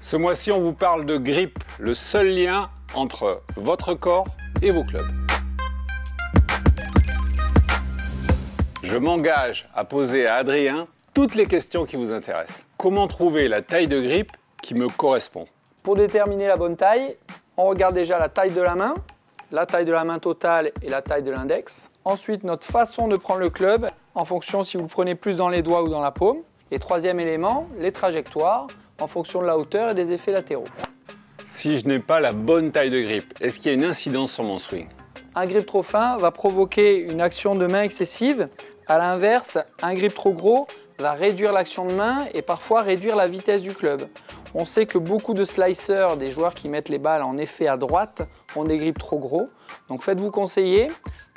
Ce mois-ci, on vous parle de grip, le seul lien entre votre corps et vos clubs. Je m'engage à poser à Adrien toutes les questions qui vous intéressent. Comment trouver la taille de grip qui me correspond? Pour déterminer la bonne taille, on regarde déjà la taille de la main totale et la taille de l'index. Ensuite, notre façon de prendre le club, en fonction si vous le prenez plus dans les doigts ou dans la paume. Et troisième élément, les trajectoires, en fonction de la hauteur et des effets latéraux. Si je n'ai pas la bonne taille de grip, est-ce qu'il y a une incidence sur mon swing? Un grip trop fin va provoquer une action de main excessive. À l'inverse, un grip trop gros va réduire l'action de main et parfois réduire la vitesse du club. On sait que beaucoup de slicers, des joueurs qui mettent les balles en effet à droite, ont des grips trop gros. Donc faites-vous conseiller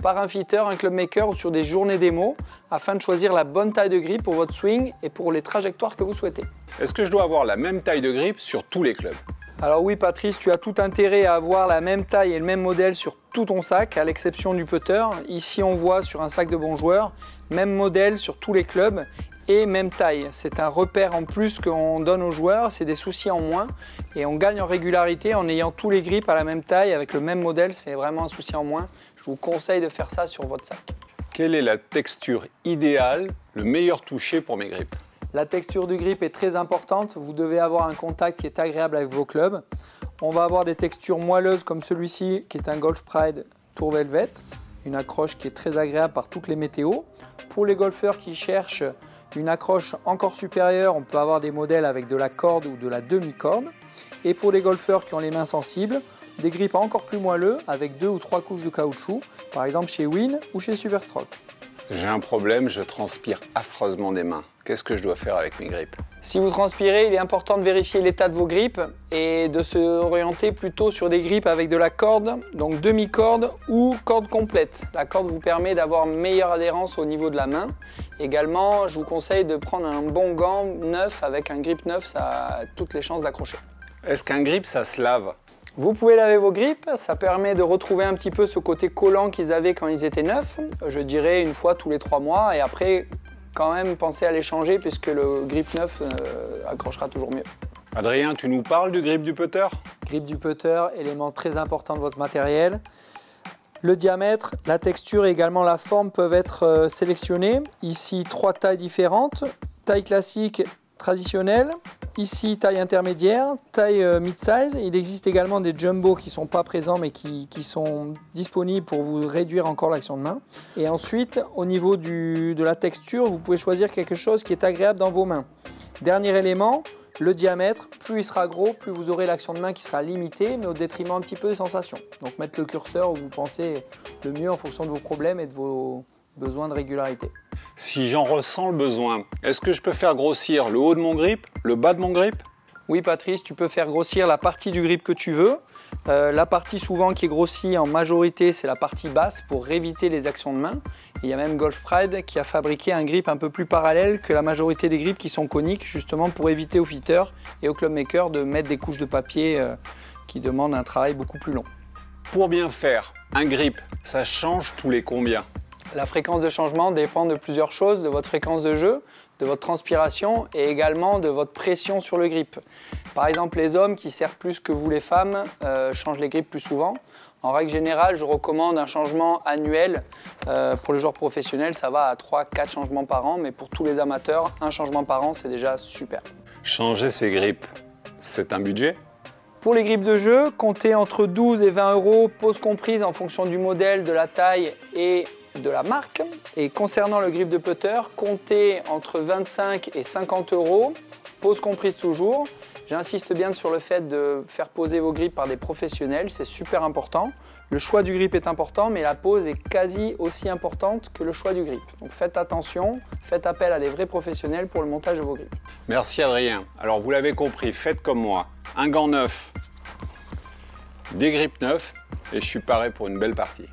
par un fitter, un clubmaker ou sur des journées démo afin de choisir la bonne taille de grip pour votre swing et pour les trajectoires que vous souhaitez. Est-ce que je dois avoir la même taille de grip sur tous les clubs? Alors oui Patrice, tu as tout intérêt à avoir la même taille et le même modèle sur tout ton sac, à l'exception du putter. Ici on voit sur un sac de bons joueurs, même modèle sur tous les clubs et même taille. C'est un repère en plus qu'on donne aux joueurs, c'est des soucis en moins et on gagne en régularité en ayant tous les grips à la même taille avec le même modèle, c'est vraiment un souci en moins. Je vous conseille de faire ça sur votre sac. Quelle est la texture idéale, le meilleur toucher pour mes grips? La texture du grip est très importante, vous devez avoir un contact qui est agréable avec vos clubs. On va avoir des textures moelleuses comme celui-ci qui est un Golf Pride Tour Velvet, une accroche qui est très agréable par toutes les météos. Pour les golfeurs qui cherchent une accroche encore supérieure, on peut avoir des modèles avec de la corde ou de la demi-corde. Et pour les golfeurs qui ont les mains sensibles, des grips encore plus moelleux avec 2 ou 3 couches de caoutchouc, par exemple chez Win ou chez Superstroke. J'ai un problème, je transpire affreusement des mains. Qu'est-ce que je dois faire avec mes grips? Si vous transpirez, il est important de vérifier l'état de vos grips et de se orienter plutôt sur des grips avec de la corde, donc demi-corde ou corde complète. La corde vous permet d'avoir une meilleure adhérence au niveau de la main. Également, je vous conseille de prendre un bon gant neuf avec un grip neuf, ça a toutes les chances d'accrocher. Est-ce qu'un grip, ça se lave? Vous pouvez laver vos grips, ça permet de retrouver un petit peu ce côté collant qu'ils avaient quand ils étaient neufs. Je dirais une fois tous les 3 mois et après, quand même, pensez à les changer puisque le grip neuf accrochera toujours mieux. Adrien, tu nous parles du grip du putter? Grip du putter, élément très important de votre matériel. Le diamètre, la texture et également la forme peuvent être sélectionnés. Ici, 3 tailles différentes. Taille classique, traditionnelle. Ici, taille intermédiaire, taille mid-size. Il existe également des jumbo qui ne sont pas présents mais qui sont disponibles pour vous réduire encore l'action de main. Et ensuite, au niveau de la texture, vous pouvez choisir quelque chose qui est agréable dans vos mains. Dernier élément, le diamètre. Plus il sera gros, plus vous aurez l'action de main qui sera limitée, mais au détriment un petit peu des sensations. Donc mettre le curseur où vous pensez le mieux en fonction de vos problèmes et de vos besoins de régularité. Si j'en ressens le besoin, est-ce que je peux faire grossir le haut de mon grip, le bas de mon grip? Oui Patrice, tu peux faire grossir la partie du grip que tu veux. La partie souvent qui est grossie en majorité, c'est la partie basse pour éviter les actions de main. Il y a même Golf Pride qui a fabriqué un grip un peu plus parallèle que la majorité des grips qui sont coniques, justement pour éviter aux fitters et aux clubmakers de mettre des couches de papier qui demandent un travail beaucoup plus long. Pour bien faire un grip, ça change tous les combien? La fréquence de changement dépend de plusieurs choses, de votre fréquence de jeu, de votre transpiration et également de votre pression sur le grip. Par exemple, les hommes qui servent plus que vous les femmes changent les grips plus souvent. En règle générale, je recommande un changement annuel. Pour les joueurs professionnels, ça va à 3-4 changements par an, mais pour tous les amateurs, un changement par an, c'est déjà super. Changer ses grips, c'est un budget? Pour les grips de jeu, comptez entre 12 et 20 €, pause comprise en fonction du modèle, de la taille et de la marque. Et concernant le grip de putter, comptez entre 25 et 50 €, pause comprise toujours. J'insiste bien sur le fait de faire poser vos grips par des professionnels, c'est super important. Le choix du grip est important, mais la pose est quasi aussi importante que le choix du grip. Donc faites attention, faites appel à des vrais professionnels pour le montage de vos grips. Merci Adrien. Alors vous l'avez compris, faites comme moi. Un gant neuf, des grips neufs et je suis paré pour une belle partie.